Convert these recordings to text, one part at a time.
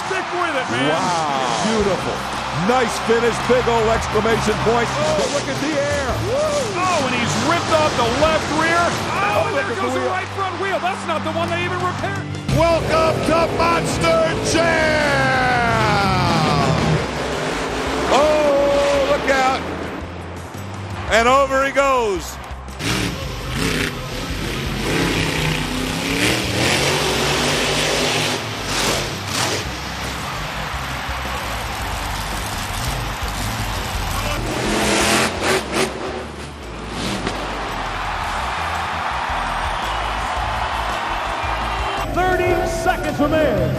stick with it, man. Wow. Beautiful. Nice finish. Big old exclamation point. Oh, look at the air. Woo. Oh, and he's ripped off the left rear. Oh, and there goes the wheel. right front wheel. That's not the one they even repaired. Welcome to Monster Jam. Oh, look out. And over he goes. Seconds remain.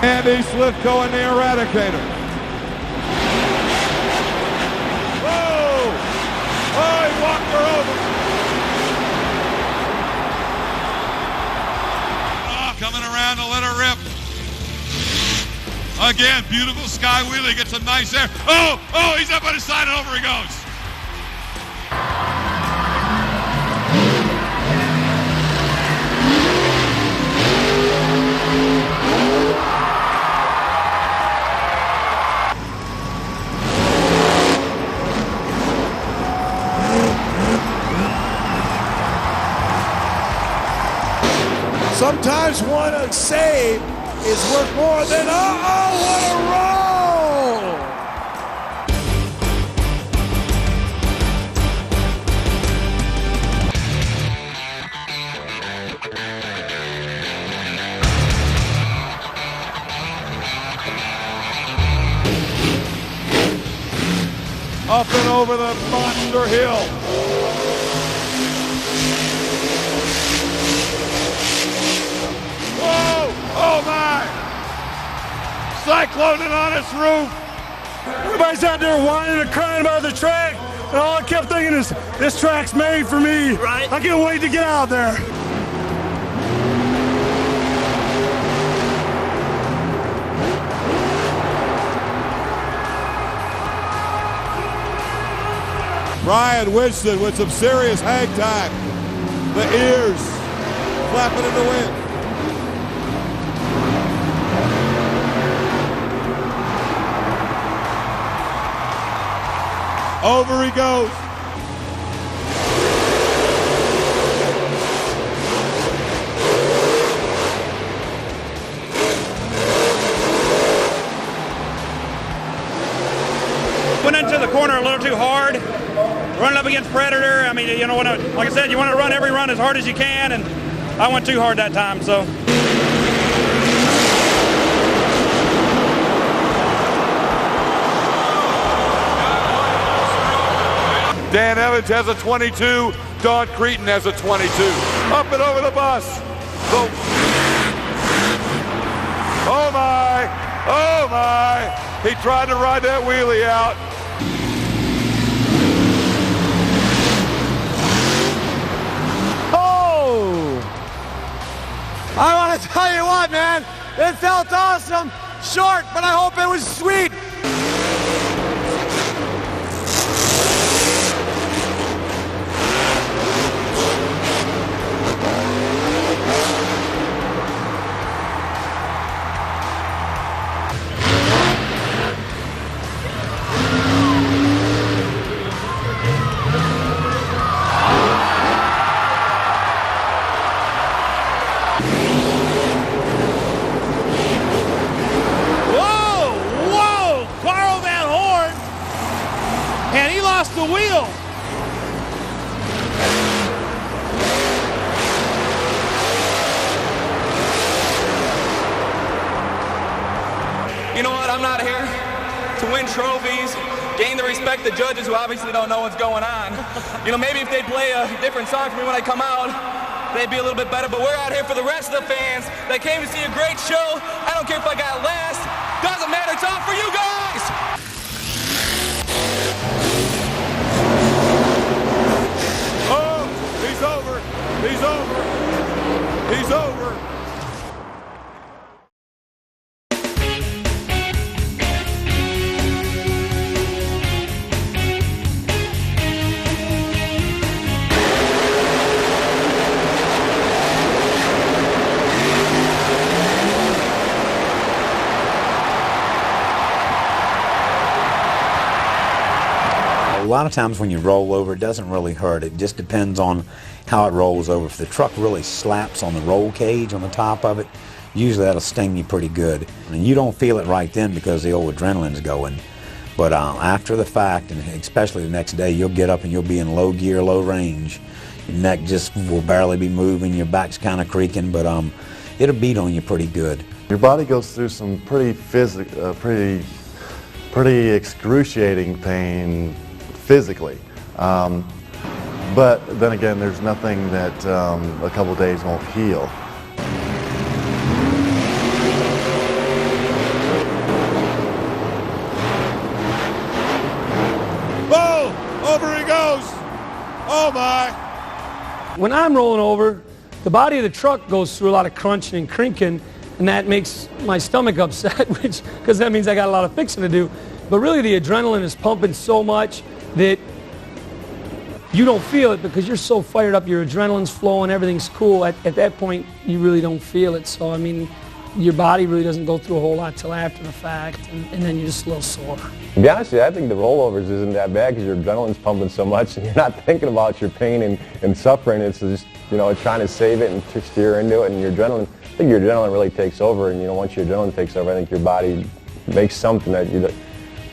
Andy Slivko and the Eradicator. Whoa! Oh, he walked her over. Oh, coming around to let her rip. Again, beautiful sky wheelie, gets some nice air. Oh, he's up on his side and over he goes. Sometimes one save is worth more than, what a roll! Up and over the monster hill. Oh my! Cycloning on its roof! Everybody's out there whining and crying about the track, and all I kept thinking is, this track's made for me. Right. I can't wait to get out there. Brian Winston with some serious hang time. The ears flapping in the wind. Over he goes. Went into the corner a little too hard, running up against Predator. I mean, you know, like I said, you want to run every run as hard as you can, and I went too hard that time, so. Dan Evans has a 22. Don Cretan has a 22. Up and over the bus. Oh my! Oh my! He tried to ride that wheelie out. Oh! I want to tell you what, man. It felt awesome. Short, but I hope it was sweet. The wheel. You know what? I'm not here to win trophies, gain the respect of judges who obviously don't know what's going on. You know, maybe if they play a different song for me when I come out, they'd be a little bit better. But we're out here for the rest of the fans that came to see a great show. I don't care if I got last. Doesn't matter. It's all for you guys. Oh, he's over. He's over. He's over. A lot of times when you roll over, it doesn't really hurt. It just depends on how it rolls over. If the truck really slaps on the roll cage on the top of it, usually that'll sting you pretty good. And you don't feel it right then because the old adrenaline's going. But after the fact, and especially the next day, you'll get up and you'll be in low gear, low range. Your neck just will barely be moving. Your back's kind of creaking, but it'll beat on you pretty good. Your body goes through some pretty excruciating pain physically. But then again, there's nothing that a couple days won't heal. Oh, over he goes. Oh my. When I'm rolling over, the body of the truck goes through a lot of crunching and crinking, and that makes my stomach upset, because that means I got a lot of fixing to do. But really the adrenaline is pumping so much that you don't feel it because you're so fired up, your adrenaline's flowing, everything's cool. At that point, you really don't feel it. So, I mean, your body really doesn't go through a whole lot till after the fact, and then you're just a little sore. To be honest with you, I think the rollovers isn't that bad because your adrenaline's pumping so much and you're not thinking about your pain and suffering. It's just, you know, trying to save it and to steer into it, and your adrenaline, I think your adrenaline really takes over, and, you know, once your adrenaline takes over, I think your body makes something that you...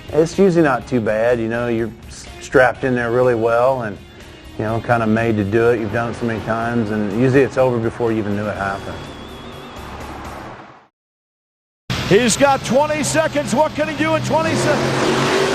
It's usually not too bad, you know, you're strapped in there really well and, you know, kind of made to do it. You've done it so many times, and usually it's over before you even knew it happened. He's got 20 seconds. What can he do in 20 seconds?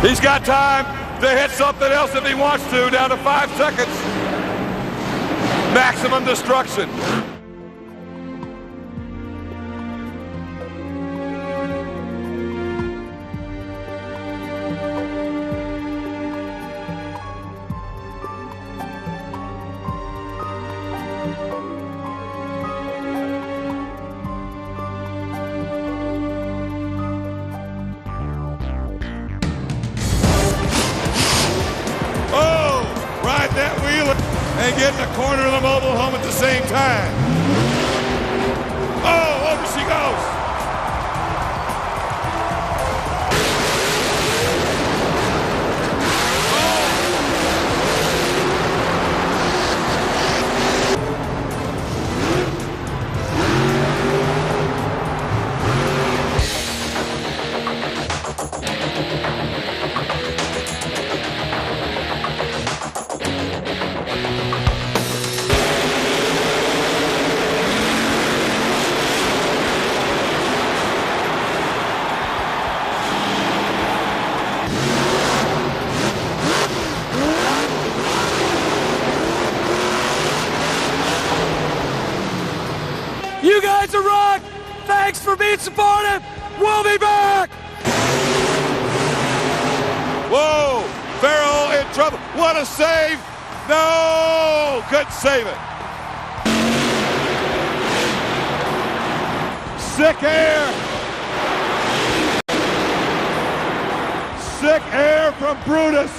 He's got time to hit something else if he wants to, down to 5 seconds. Maximum destruction. That wheel and get in the corner of the mobile home at the same time. Oh, over she goes. support him. We'll be back. Whoa, Farrell in trouble. What a save. No, couldn't save it. Sick air. Sick air from Brutus.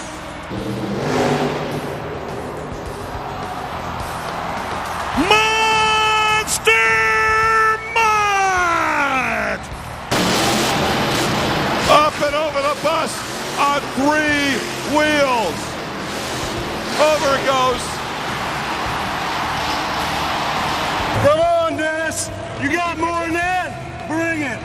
Monster Mutt! Up and over the bus on 3 wheels. Over it goes. Come on, Dennis. You got more than that? Bring it.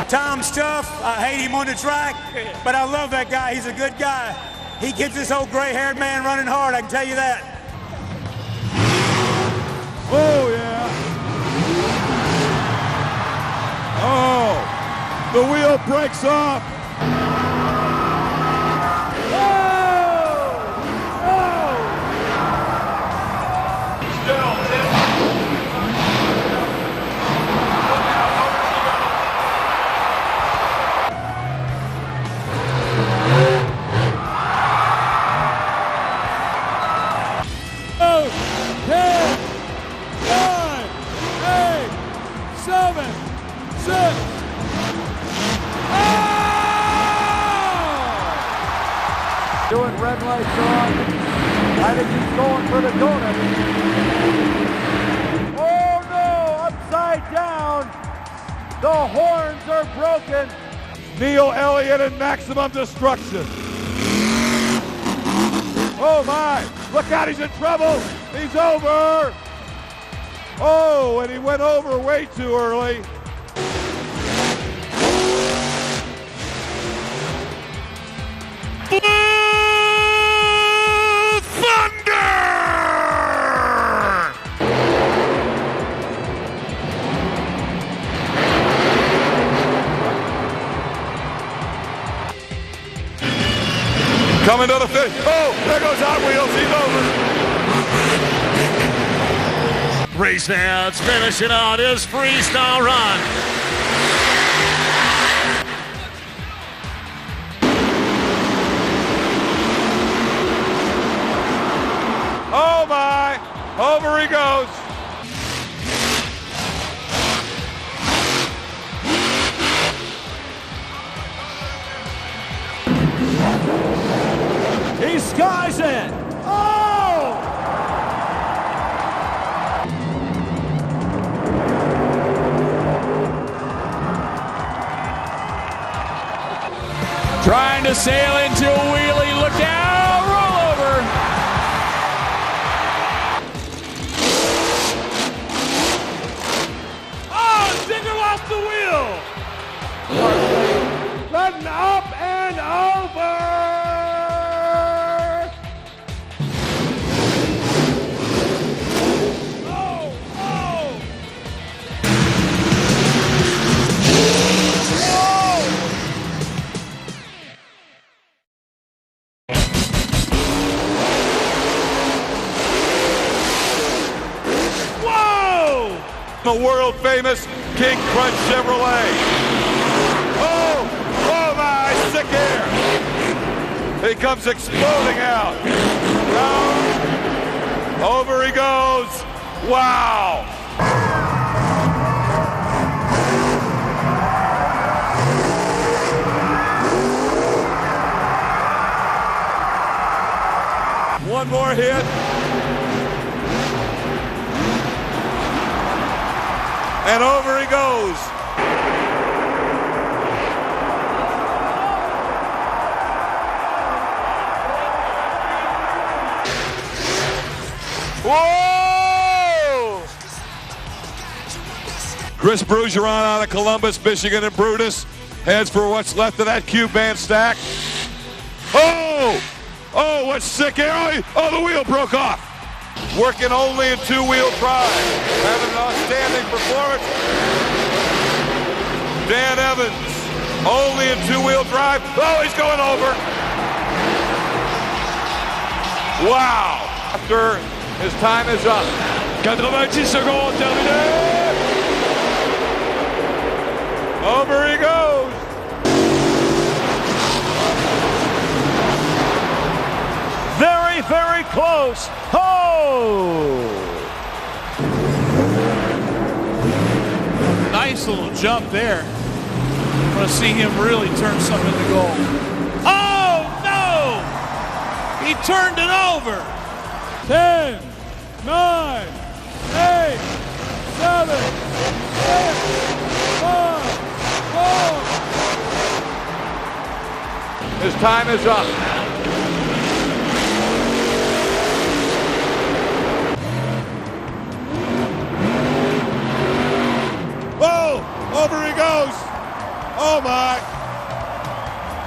Tom's tough. I hate him on the track, but I love that guy. He's a good guy. He gets this old gray-haired man running hard, I can tell you that. Oh, yeah. Oh, the wheel breaks off. Doing red lights on. I think he's going for the donut. Oh no, upside down. The horns are broken. Neil Elliott in maximum destruction. Oh my, look out, he's in trouble. He's over. Oh, and he went over way too early. Coming to the finish. Oh, there goes Hot Wheels. He's over. Race now, finishing out his freestyle run. Oh my, over he goes. He skies it. Oh! Trying to sail into a wheelie. Look out! Roll over. Oh, Zinger lost the wheel. Letting up and over. The world famous King Crunch Chevrolet. Oh my, sick air. He comes exploding out. Down, over he goes. Wow. One more hit. And over he goes. Whoa! Chris Bergeron out of Columbus, Michigan, and Brutus heads for what's left of that Cube Band stack. Oh, what sick air. Oh, the wheel broke off. Working only in two-wheel drive. Having an outstanding performance. Dan Evans, only in two-wheel drive. Oh, he's going over. Wow. After his time is up. 90 secondes, terminé. Over he goes. Very, very close. Oh! Nice little jump there. I want to see him really turn something into goal. Oh, no! He turned it over. 10, 9, 8, 7, 6, 5, 4. His time is up. Oh, over he goes. Oh my.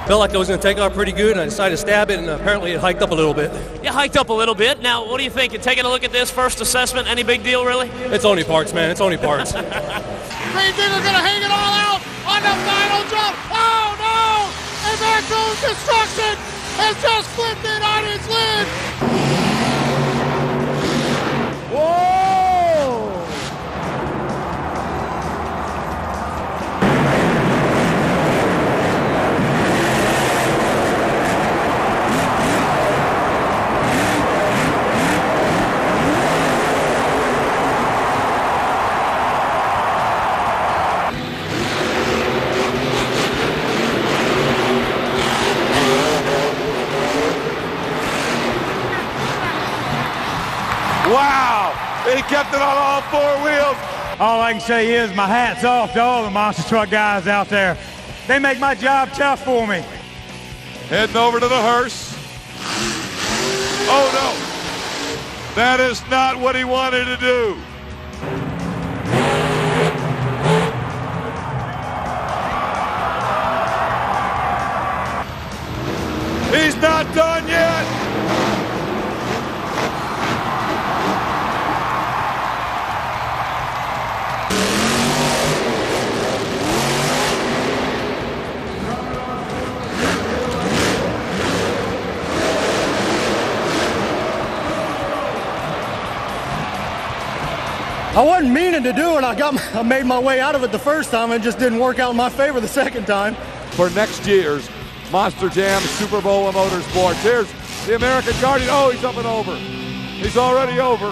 Felt like I was going to take off pretty good, and I decided to stab it, and apparently it hiked up a little bit. You hiked up a little bit. Now, what do you think? You're taking a look at this first assessment. Any big deal, really? It's only parts, man. It's only parts. Green Digger gonna hang it all out on the final jump. Oh no! And Maximum Destruction has just flipped it on its lid. Whoa! Wow! He kept it on all four wheels. All I can say is my hat's off to all the monster truck guys out there. They make my job tough for me. Heading over to the hearse. Oh no! That is not what he wanted to do. He's not done yet. I wasn't meaning to do it. I made my way out of it the first time. It just didn't work out in my favor the second time. For next year's Monster Jam Super Bowl of Motorsports. Here's the American Guardian. Oh, he's up and over. He's already over.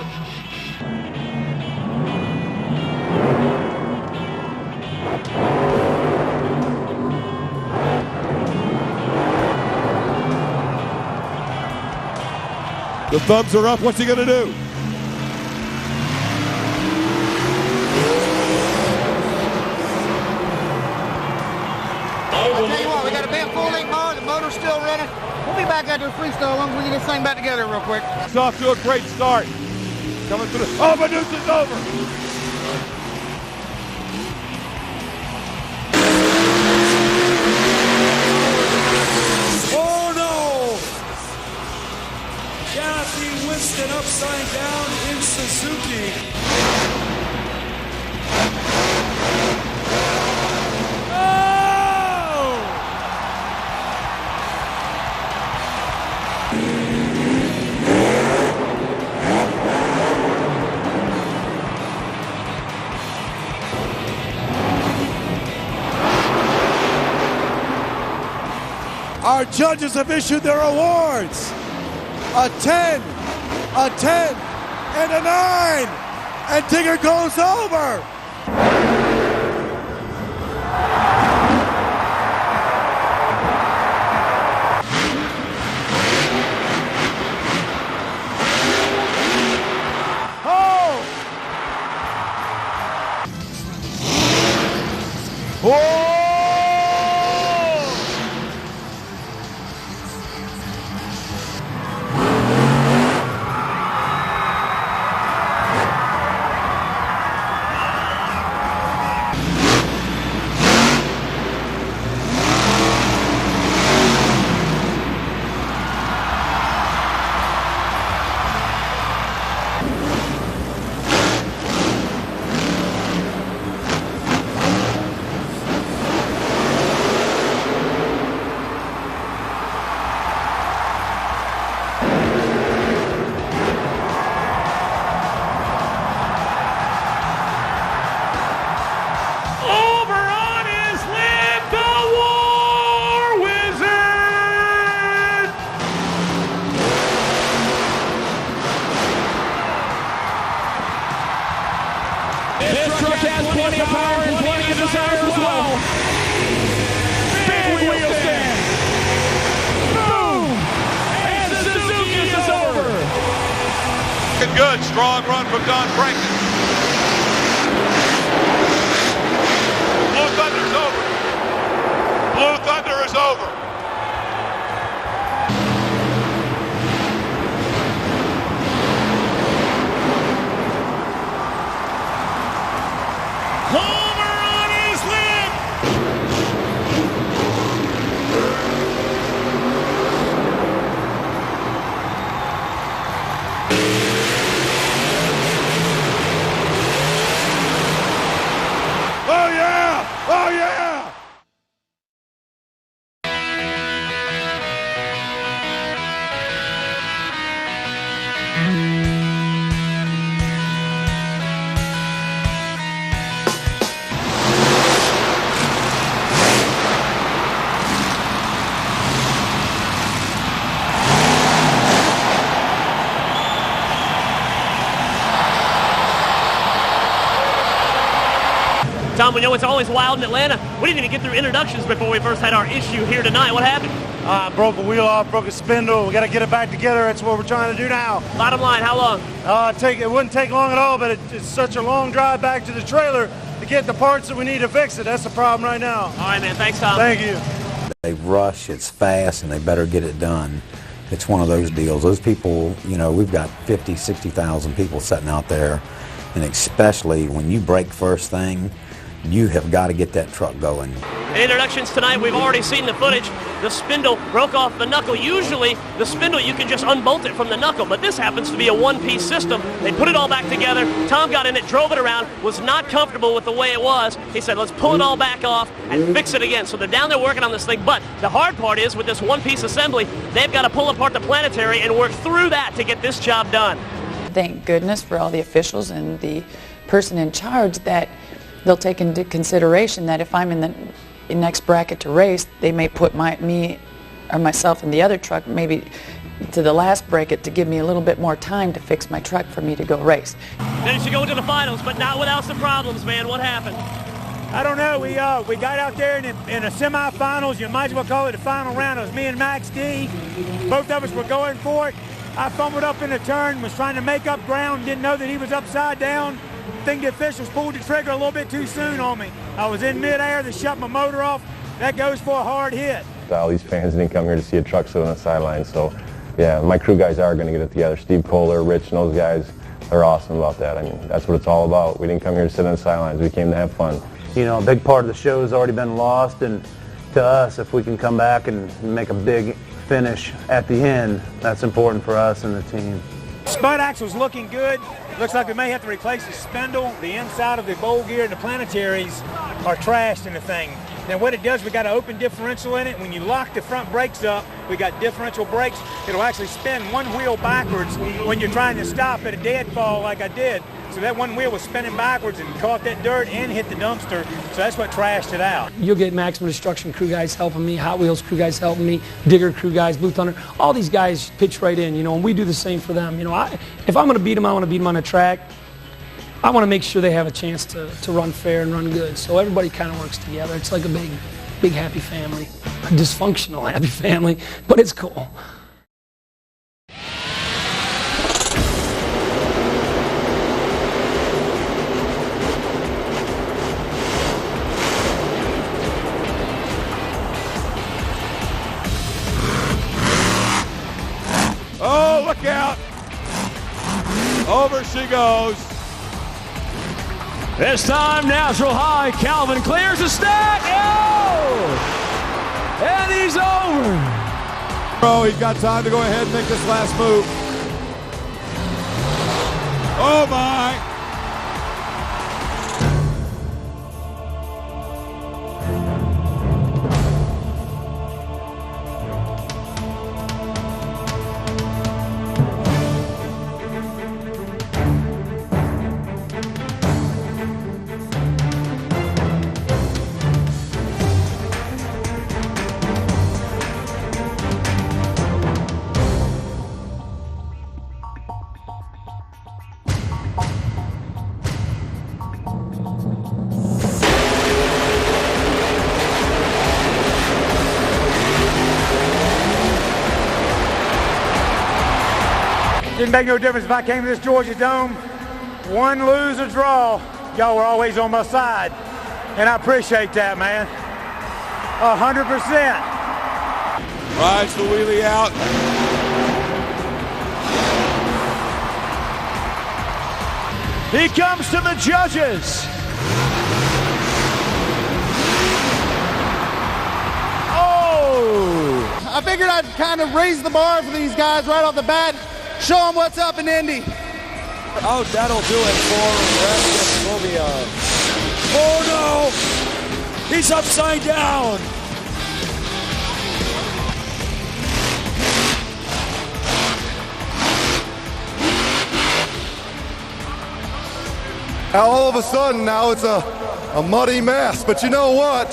The thumbs are up. What's he going to do? I'll tell you what, we got a big full-length motor. The motor's still running. We'll be back after the freestyle as long as we get this thing back together real quick. It's off to a great start. Coming through the... Oh, Medusa's over. Oh no! Kathy Winston upside down in Suzuki. Our judges have issued their awards. A 10, a 10, and a 9. And Digger goes over. Oh! Oh! power and plenty of desire as well. Big wheel stand. Boom! And Suzuki is over. Good, strong run from Don Franklin. Blue Thunder's over. Blue Thunder is over. Homer on his lip. Oh yeah! Oh yeah! Tom, we know it's always wild in Atlanta. We didn't even get through introductions before we first had our issue here tonight. What happened? Broke a wheel off, broke a spindle. We got to get it back together. That's what we're trying to do now. Bottom line, how long? It wouldn't take long at all, but it's such a long drive back to the trailer to get the parts that we need to fix it. That's the problem right now. All right, man. Thanks, Tom. Thank you. They rush, it's fast, and they better get it done. It's one of those deals. Those people, you know, we've got 50, 60,000 people sitting out there, and especially when you break first thing, you have got to get that truck going. In introductions tonight, we've already seen the footage. The spindle broke off the knuckle. Usually, the spindle, you can just unbolt it from the knuckle, but this happens to be a one-piece system. They put it all back together. Tom got in it, drove it around, was not comfortable with the way it was. He said, let's pull it all back off and fix it again. So they're down there working on this thing, but the hard part is with this one-piece assembly, they've got to pull apart the planetary and work through that to get this job done. Thank goodness for all the officials and the person in charge that they'll take into consideration that if I'm in the next bracket to race, they may put me or myself in the other truck, maybe to the last bracket, to give me a little bit more time to fix my truck for me to go race. Then you go into the finals, but not without some problems, man. What happened? I don't know. We got out there in the semifinals. You might as well call it the final round. It was me and Max D. Both of us were going for it. I fumbled up in the turn, was trying to make up ground, didn't know that he was upside down. I think the officials pulled the trigger a little bit too soon on me. I was in midair, they shut my motor off. That goes for a hard hit. All these fans didn't come here to see a truck sit on the sideline, so yeah, my crew guys are going to get it together. Steve Kohler, Rich, and those guys, they're awesome about that. I mean, that's what it's all about. We didn't come here to sit on the sidelines. We came to have fun. You know, a big part of the show has already been lost, and to us, if we can come back and make a big finish at the end, that's important for us and the team. Spud axle's looking good. Looks like we may have to replace the spindle. The inside of the bowl gear and the planetaries are trashed in the thing. Then what it does, we got an open differential in it. When you lock the front brakes up, we got differential brakes. It'll actually spin one wheel backwards when you're trying to stop at a deadfall like I did. So that one wheel was spinning backwards and caught that dirt and hit the dumpster. So that's what trashed it out. You'll get Maximum Destruction crew guys helping me, Hot Wheels crew guys helping me, Digger crew guys, Blue Thunder. All these guys pitch right in, you know, and we do the same for them. You know, if I'm going to beat them, I want to beat them on a track. I want to make sure they have a chance to run fair and run good. So everybody kind of works together. It's like a big happy family. A dysfunctional happy family, but it's cool. Oh, look out. Over she goes. This time, natural high. Calvin clears the stack. Oh! And he's over. Oh, he's got time to go ahead and make this last move. Oh, my. Didn't make no difference if I came to this Georgia Dome, won, lose, or draw. Y'all were always on my side, and I appreciate that, man. 100%. Rides the wheelie out. He comes to the judges. Oh! I figured I'd kind of raise the bar for these guys right off the bat, show them what's up in Indy. Oh, that'll do it for Sylvia. Oh no! He's upside down! Now all of a sudden now it's a muddy mess, but you know what?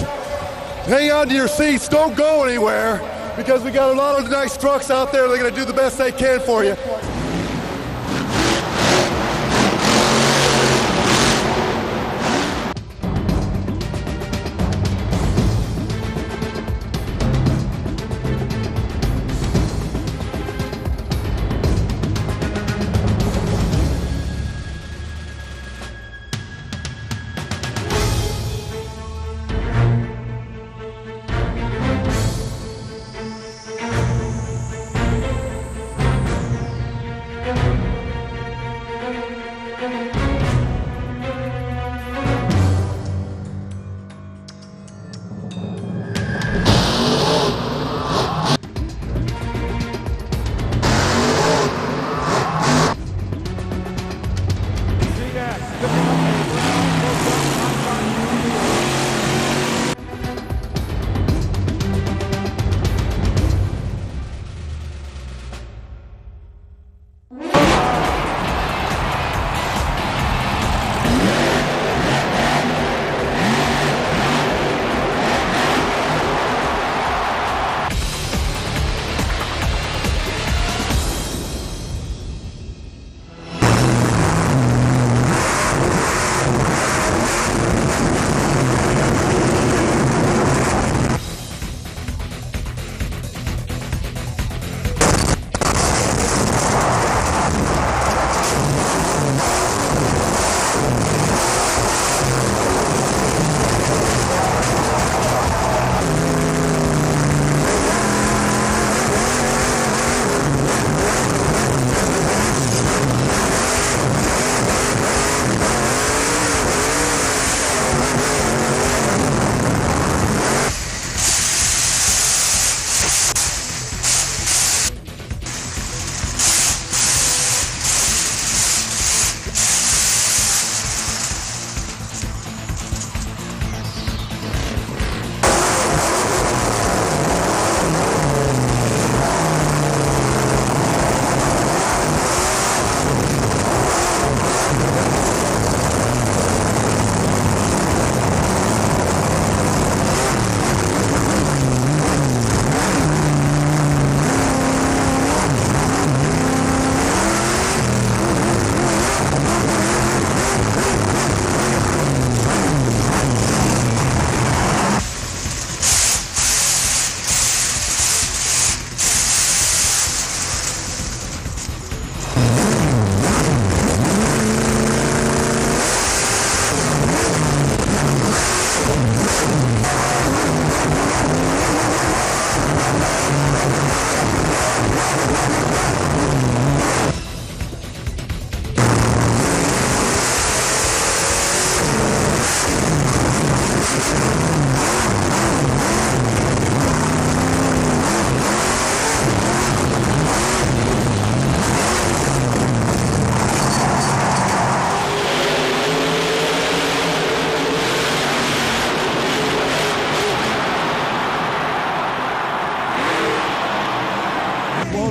Hang on to your seats, don't go anywhere, because we got a lot of nice trucks out there. They're gonna do the best they can for you.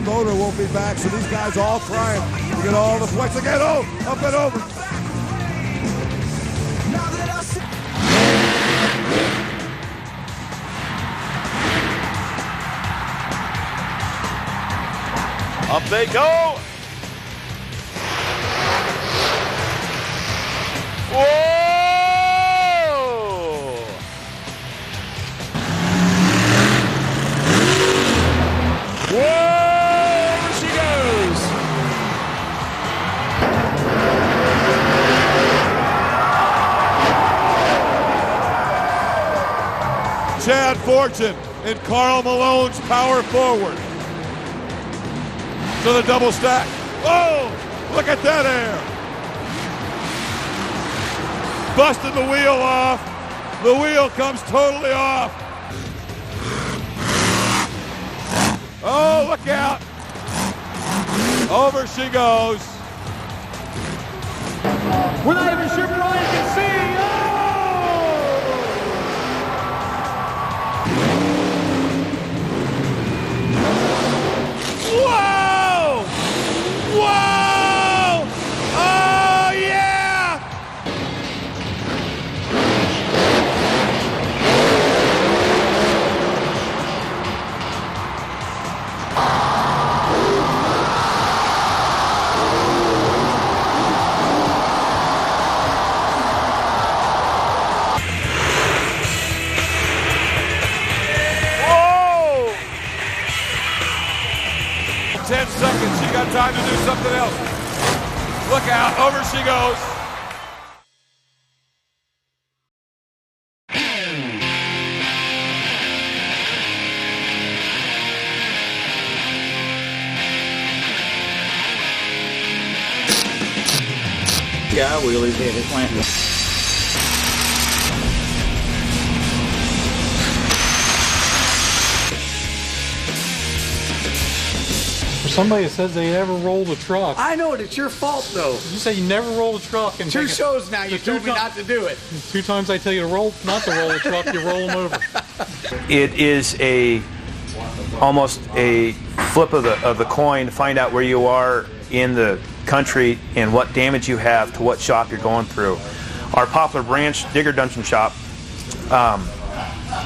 Motor won't be back, so these guys all crying. You get all the flex again. Oh, up and over. Up they go. Whoa! Whoa! She goes. Chad Fortune and Karl Malone's power forward. To the double stack. Oh, look at that air. Busted the wheel off. The wheel comes totally off. Oh, look out. Over she goes. We're not even sure Brian can see. Whoa! Whoa! Oh, yeah! Whoa! 10 seconds. She got time to do something else. Look out. Over she goes. Guy wheelies in his landing. For somebody that says they never rolled a truck. I know it. It's your fault, though. You say you never roll a truck. And 2 shows now you told me not to do it. 2 times I tell you to roll, not to roll a truck, you roll them over. It is almost a flip of the coin to find out where you are in the country and what damage you have to what shop you're going through. Our Poplar Branch Digger Dungeon shop,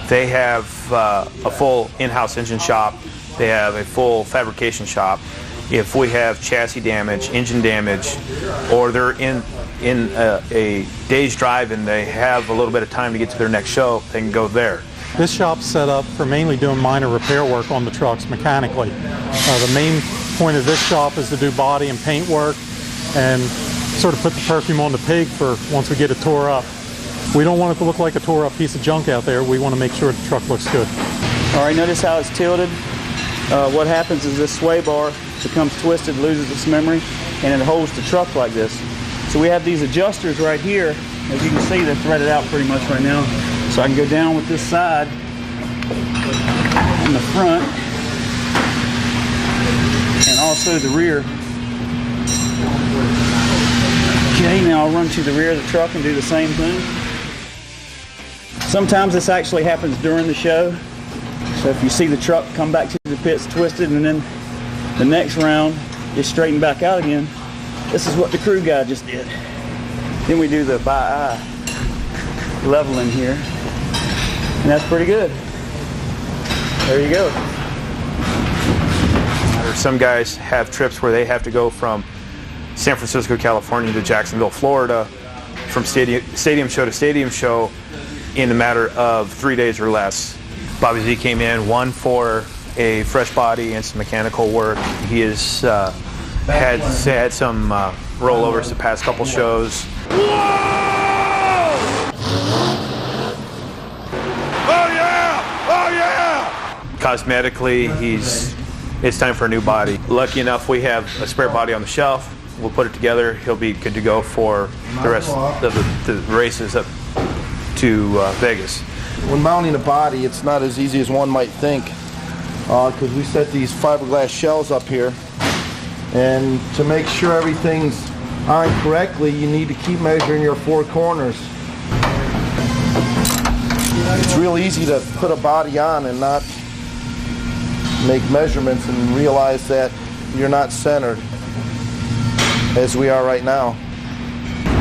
they have a full in-house engine shop. They have a full fabrication shop. If we have chassis damage, engine damage, or they're in a day's drive and they have a little bit of time to get to their next show, they can go there. This shop's set up for mainly doing minor repair work on the trucks mechanically. The main point of this shop is to do body and paint work and sort of put the perfume on the pig for once we get it tore up. We don't want it to look like a tore up piece of junk out there. We want to make sure the truck looks good. All right, notice how it's tilted. What happens is this sway bar becomes twisted, loses its memory, and it holds the truck like this. So we have these adjusters right here. As you can see, they're threaded out pretty much right now. So I can go down with this side in the front and also the rear. Okay, now I'll run to the rear of the truck and do the same thing. Sometimes this actually happens during the show. So if you see the truck come back to the pits twisted and then the next round is straightened back out again, this is what the crew guy just did. Then we do the by eye leveling here, and that's pretty good. There you go. Some guys have trips where they have to go from San Francisco, California to Jacksonville, Florida, from stadium show to stadium show in a matter of 3 days or less. Bobby Z came in, one for a fresh body and some mechanical work. He has had some rollovers the past couple shows. Oh yeah! Oh yeah! Cosmetically, it's time for a new body. Lucky enough, we have a spare body on the shelf. We'll put it together. He'll be good to go for the rest of the races up to Vegas. When mounting a body, it's not as easy as one might think, because we set these fiberglass shells up here, and to make sure everything's on correctly, you need to keep measuring your 4 corners. It's real easy to put a body on and not make measurements and realize that you're not centered, as we are right now.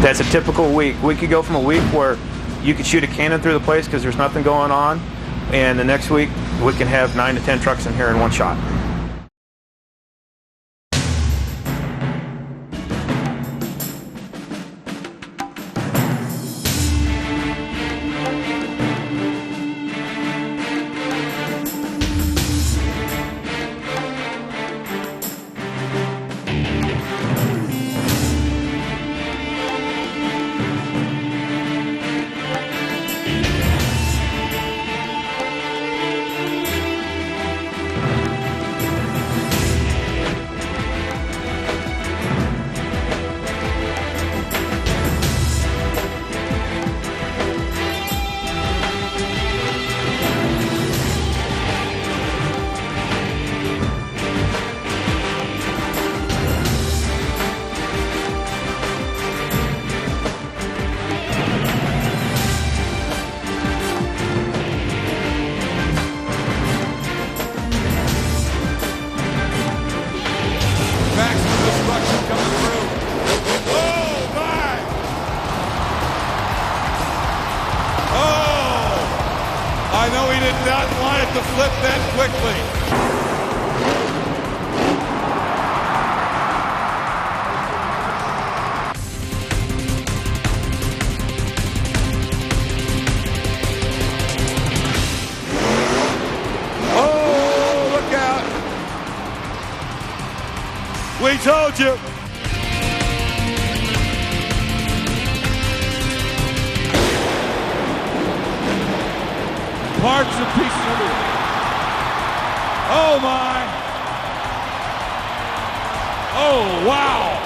That's a typical week. We could go from a week where you could shoot a cannon through the place because there's nothing going on, and the next week we can have 9 to 10 trucks in here in one shot. to flip that quickly. We told you. Parts and pieces of it. Oh my. Oh wow.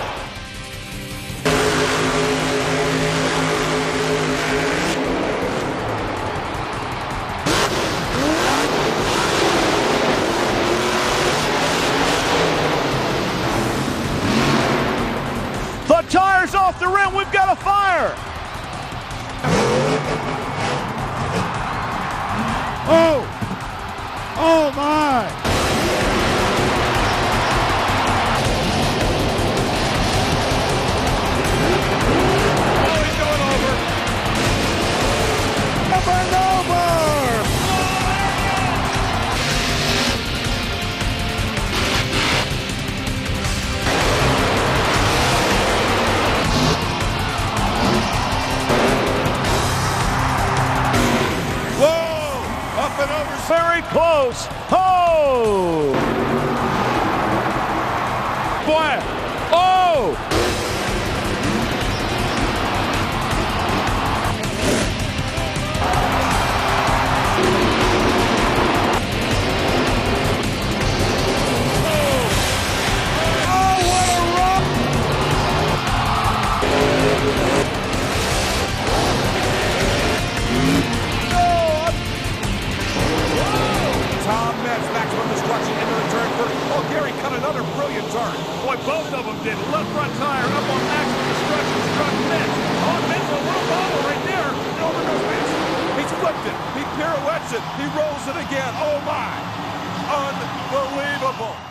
The tire's off the rim. We've got a fire. Oh! Oh my! Oh, he's going over. Up and over! Up and over. Very close. Oh! Boy. Oh! Tom Metz back from destruction into the turn first. Oh, Gary cut another brilliant turn. Boy, both of them did. Left front tire up on maximum destruction. Struck Metz. On Metz, a little bobble right there. And over goes Metz. He's flipped it. He pirouettes it. He rolls it again. Oh my. Unbelievable.